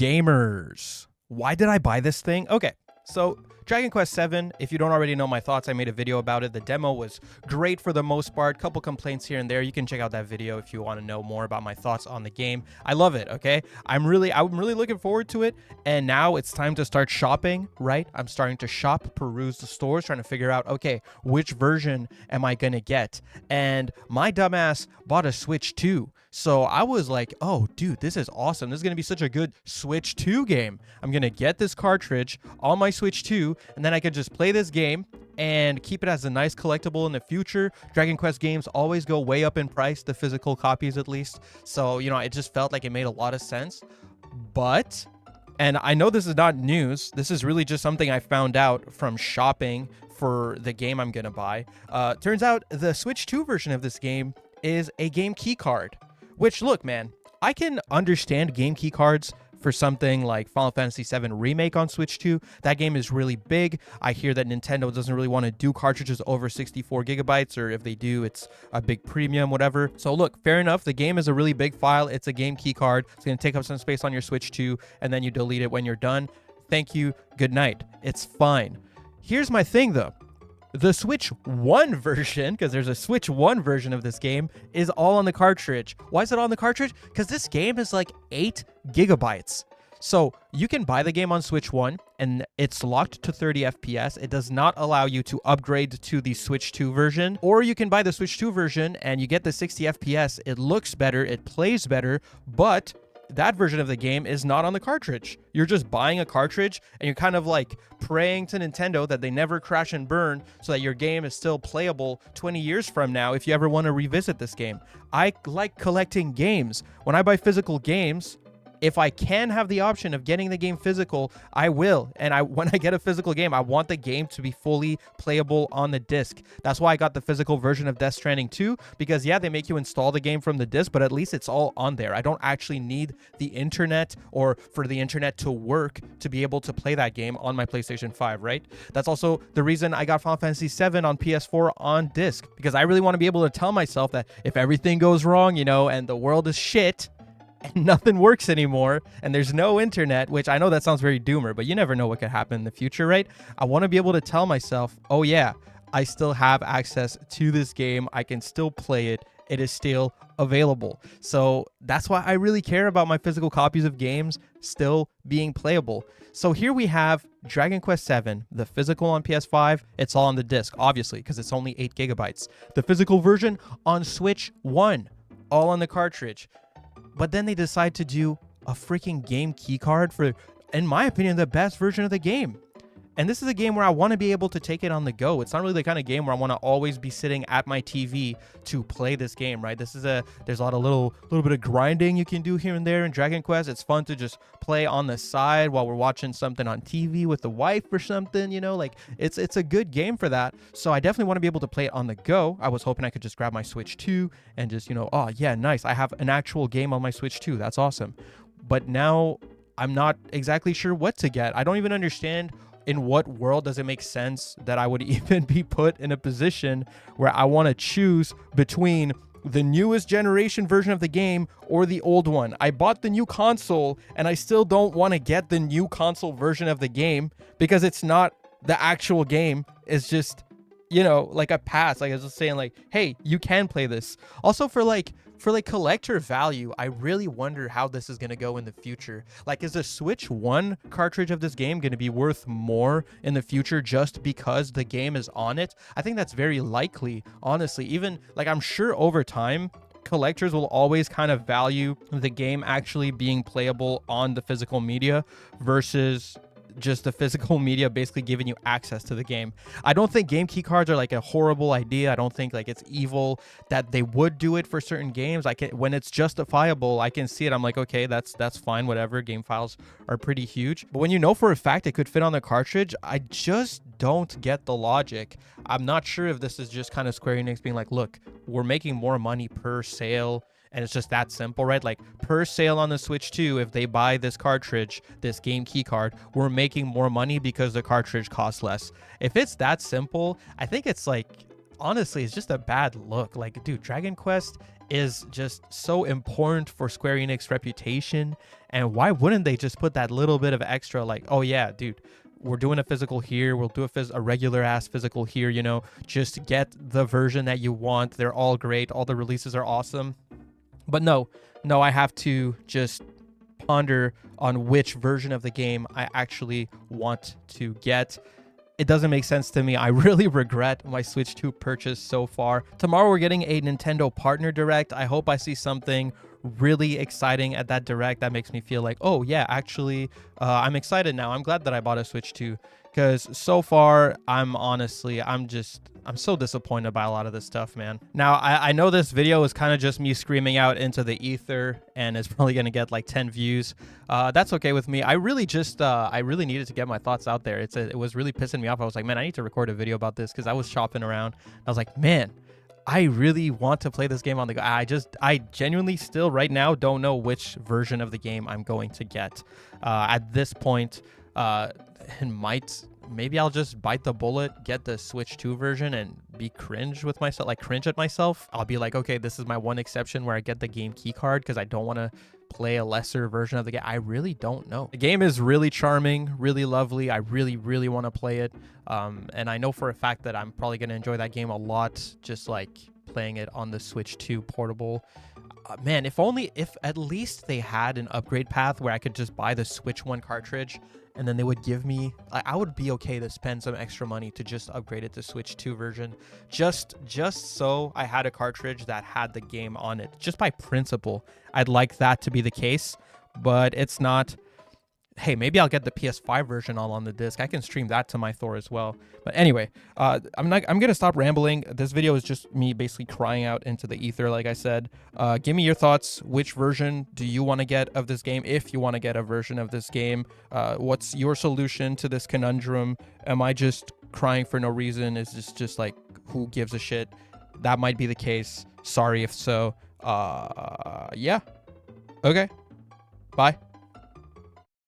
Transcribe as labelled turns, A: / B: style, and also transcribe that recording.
A: gamers, why did I buy this thing? Okay, so Dragon Quest 7, if you don't already know my thoughts, I made a video about it. The demo was great for the most part, couple complaints here and there. You can check out that video if you want to know more about my thoughts on the game. I love it, okay? I'm really looking forward to it, and now it's time to start shopping, right? I'm starting to shop, peruse the stores, trying to figure out, okay, which version am I gonna get? And my dumbass bought a Switch 2. So I was like, oh, dude, this is awesome. This is going to be such a good Switch 2 game. I'm going to get this cartridge on my Switch 2, and then I could just play this game and keep it as a nice collectible in the future. Dragon Quest games always go way up in price, the physical copies at least. So, you know, it just felt like it made a lot of sense. But, and I know this is not news, this is really just something I found out from shopping for the game I'm going to buy. Turns out the Switch 2 version of this game is a game key card. Which, look, man, I can understand game key cards for something like Final Fantasy VII Remake on Switch 2. That game is really big. I hear that Nintendo doesn't really want to do cartridges over 64 gigabytes, or if they do, it's a big premium, whatever. So look, fair enough. The game is a really big file. It's a game key card. It's going to take up some space on your Switch 2, and then you delete it when you're done. Thank you. Good night. It's fine. Here's my thing, though. The Switch 1 version, because there's a Switch 1 version of this game, is all on the cartridge. Why is it on the cartridge? Because this game is like 8 gigabytes. So you can buy the game on Switch 1, and it's locked to 30 FPS. It does not allow you to upgrade to the Switch 2 version. Or you can buy the Switch 2 version, and you get the 60 FPS. It looks better, it plays better, but that version of the game is not on the cartridge. You're just buying a cartridge, and you're kind of like praying to Nintendo that they never crash and burn so that your game is still playable 20 years from now if you ever want to revisit this game. I like collecting games. When I buy physical games, if I can have the option of getting the game physical, I will. And when I get a physical game, I want the game to be fully playable on the disc. That's why I got the physical version of Death Stranding 2, because yeah, they make you install the game from the disc, but at least it's all on there. I don't actually need the internet or for the internet to work to be able to play that game on my PlayStation 5, right? That's also the reason I got Final Fantasy VII on PS4 on disc, because I really want to be able to tell myself that if everything goes wrong, you know, and the world is shit, and nothing works anymore, and there's no internet, which I know that sounds very doomer, but you never know what could happen in the future, right? I want to be able to tell myself, oh yeah, I still have access to this game. I can still play it. It is still available. So that's why I really care about my physical copies of games still being playable. So here we have Dragon Quest 7, the physical on PS5. It's all on the disc, obviously, because it's only 8 gigabytes. The physical version on Switch 1, all on the cartridge. But then they decide to do a freaking game key card for, in my opinion, the best version of the game. And this is a game where I want to be able to take it on the go. It's not really the kind of game where I want to always be sitting at my TV to play this game, right? There's a lot of little bit of grinding you can do here and there in Dragon Quest. It's fun to just play on the side while we're watching something on TV with the wife or something, you know, like it's a good game for that. So I definitely want to be able to play it on the go. I was hoping I could just grab my Switch 2 and just, you know, oh yeah, nice. I have an actual game on my Switch 2. That's awesome. But now I'm not exactly sure what to get. I don't even understand in what world does it make sense that I would even be put in a position where I want to choose between the newest generation version of the game or the old one. I bought the new console and I still don't want to get the new console version of the game because it's not the actual game. It's just, you know, like a pass. Like I was just saying, like, hey, you can play this. Also for collector value, I really wonder how this is going to go in the future. Like, is the Switch 1 cartridge of this game going to be worth more in the future just because the game is on it? I think that's very likely, honestly. Even, like, I'm sure over time, collectors will always kind of value the game actually being playable on the physical media versus just the physical media basically giving you access to the game. I don't think game key cards are like a horrible idea. I don't think like it's evil that they would do it for certain games. When it's justifiable, I can see it. I'm like, okay, that's fine, whatever. Game files are pretty huge. But when you know for a fact it could fit on the cartridge, I just don't get the logic. I'm not sure if this is just kind of Square Enix being like, look, we're making more money per sale. And it's just that simple, right? Like per sale on the Switch 2, if they buy this cartridge, this game key card, we're making more money because the cartridge costs less. If it's that simple, I think it's like honestly, it's just a bad look. Like, dude, Dragon Quest is just so important for Square Enix reputation, and why wouldn't they just put that little bit of extra, like, oh yeah, dude, we're doing a physical here, we'll do a regular ass physical here, you know, just get the version that you want. They're all great, all the releases are awesome. But no, I have to just ponder on which version of the game I actually want to get. It doesn't make sense to me. I really regret my Switch 2 purchase so far. Tomorrow we're getting a Nintendo Partner Direct. I hope I see something really exciting at that Direct that makes me feel like, oh yeah, actually, I'm excited now. I'm glad that I bought a Switch 2, because so far, I'm so disappointed by a lot of this stuff, man. Now, I know this video is kind of just me screaming out into the ether, and it's probably going to get like 10 views. That's okay with me. I really needed to get my thoughts out there. It was really pissing me off. I was like, man, I need to record a video about this, because I was shopping around. I was like, man, I really want to play this game on the go. I genuinely still right now don't know which version of the game I'm going to get. At this point, maybe I'll just bite the bullet, get the Switch 2 version, and be cringe at myself. I'll be like, okay, this is my one exception where I get the game key card, because I don't want to play a lesser version of the game. I really don't know. The game is really charming, really lovely. I really, really want to play it. And I know for a fact that I'm probably going to enjoy that game a lot, just like playing it on the Switch 2 portable. Man, if at least they had an upgrade path where I could just buy the Switch 1 cartridge, and then they would give me, I would be okay to spend some extra money to just upgrade it to Switch 2 version, just so I had a cartridge that had the game on it. Just by principle, I'd like that to be the case, but it's not. Hey, maybe I'll get the PS5 version all on the disc. I can stream that to my Thor as well. But anyway, I'm gonna stop rambling. This video is just me basically crying out into the ether, like I said. Give me your thoughts. Which version do you want to get of this game, if you want to get a version of this game? What's your solution to this conundrum? Am I just crying for no reason? Is this just like, who gives a shit? That might be the case. Sorry if so. Yeah. Okay. Bye.